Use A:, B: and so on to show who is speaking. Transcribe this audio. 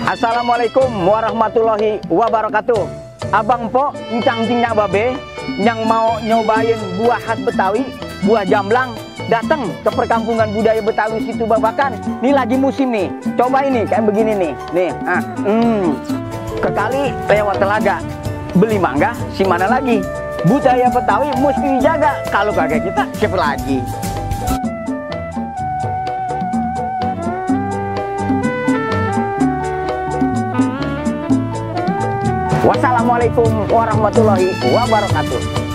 A: Assalamualaikum warahmatullahi wabarakatuh. Abang Po, encang tingnya babe, yang mau nyobain buah khas Betawi, buah jamblang, datang ke perkampungan budaya Betawi Situ Babakan. Ini lagi musim nih. Coba ini kayak begini nih. Nih, ke kali lewat telaga. Beli mangga, si mana lagi? Budaya Betawi mesti dijaga. Kalau kagak kita, siapa lagi? Wassalamualaikum warahmatullahi wabarakatuh.